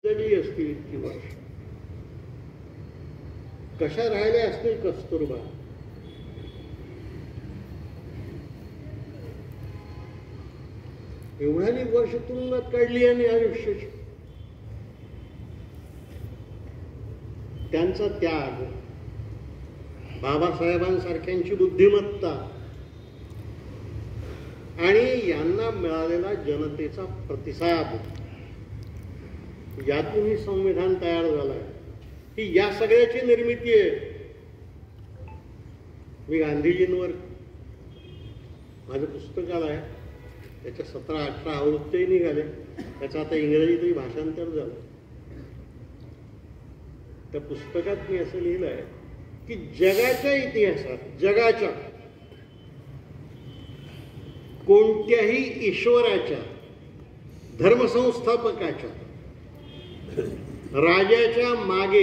जगली असतील इतकी वर्ष, कशा राहिल्या असतील कस्तुरबा. एवढ्यानी वर्ष तुरुंगात काढली आणि आयुष्याची. त्यांचा त्याग, बाबासाहेबांसारख्यांची बुद्धिमत्ता आणि यांना मिळालेला जनतेचा प्रतिसाद, यातून ही संविधान तयार झालंय. ही या सगळ्याची निर्मिती आहे. मी गांधीजींवर माझं पुस्तक आलंय, त्याच्या 17-18 आवृत्त्याही निघाले. त्याचं आता इंग्रजीतही भाषांतर झालं. त्या पुस्तकात मी असं लिहिलंय की जगाच्या इतिहासात, जगाच्या कोणत्याही ईश्वराच्या, धर्मसंस्थापकाच्या, राजाच्या मागे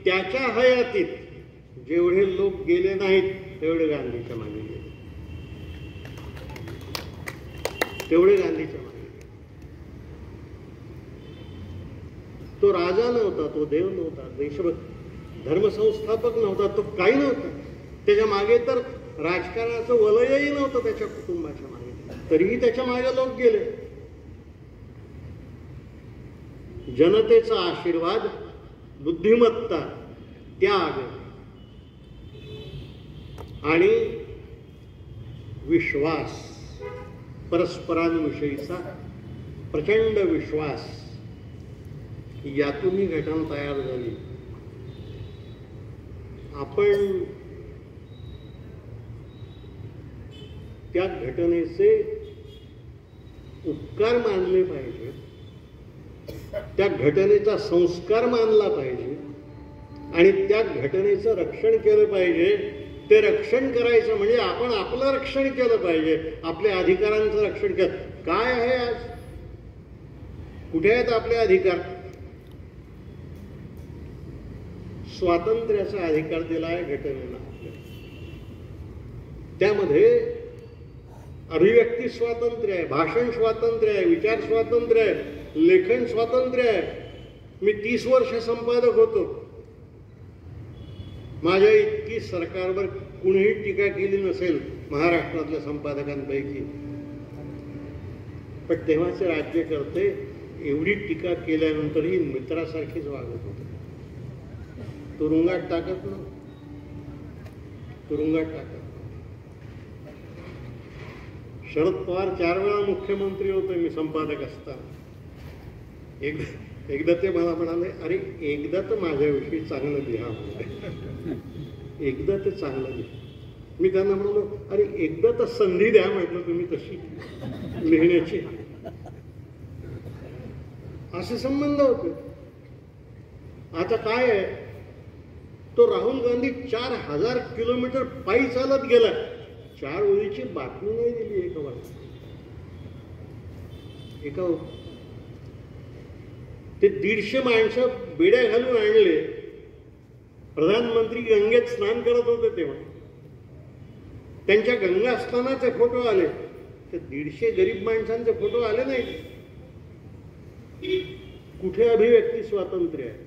त्याच्या हयातीत जेवढे लोक गेले नाहीत तेवढे गांधीच्या मागे गेले. तेवढे गांधीच्या मागे. तो राजा नव्हता, तो देव नव्हता, देशभक्त धर्मसंस्थापक नव्हता, तो काही नव्हता. त्याच्या मागे तर राजकारणाचं वलयही नव्हतं त्याच्या कुटुंबाच्या मागे, तरीही त्याच्या मागे लोक गेले. जनतेचा आशीर्वाद, बुद्धिमत्ता, त्याग आणि विश्वास, परस्परांविषयीचा प्रचंड विश्वास, यातूनही घटना तयार झाली. आपण त्या घटनेचे उपकार मानले पाहिजे, त्या घटनेचा संस्कार मानला पाहिजे आणि त्या घटनेचं रक्षण केलं पाहिजे. ते रक्षण करायचं म्हणजे आपण आपलं रक्षण केलं पाहिजे, आपल्या अधिकारांचं रक्षण केलं. काय आहे आज? कुठे आहेत आपले अधिकार? स्वातंत्र्याचा अधिकार दिला आहे घटनेला. त्यामध्ये अभिव्यक्ती स्वातंत्र्य आहे, भाषण स्वातंत्र्य आहे, विचार स्वातंत्र्य आहे, लेखन स्वातंत्र्य आहे. मी 30 वर्ष संपादक होतो. माझ्या इतकी सरकारवर कुणीही टीका केली नसेल महाराष्ट्रातल्या संपादकांपैकी. पण तेव्हाचे राज्यकर्ते एवढी टीका केल्यानंतरही मित्रासारखीच वागत होते. तुरुंगात टाकत ना, तुरुंगात टाकत. शरद पवार 4 वेळा मुख्यमंत्री होते मी संपादक असताना. एकदा ते मला म्हणाले, अरे एकदा तर माझ्याविषयी चांगलं लिहा, एकदा ते चांगलं लिहा. मी त्यांना म्हणालो, अरे एकदा तर संधी द्या म्हटलं तुम्ही तशी लिहिण्याची. असे संबंध होते. आता काय आहे, तो राहुल गांधी 4000 किलोमीटर पायी चालत गेला. 4 ओळीची बातमी नाही दिली एका वर्षात. ते 150 माणसं बेड्या घालून आणले. प्रधानमंत्री गंगेत स्नान करत होते तेव्हा त्यांच्या गंगा स्नानाचे फोटो आले. ते 150 गरीब माणसांचे फोटो आले नाही. कुठे अभिव्यक्ती स्वातंत्र्य आहे?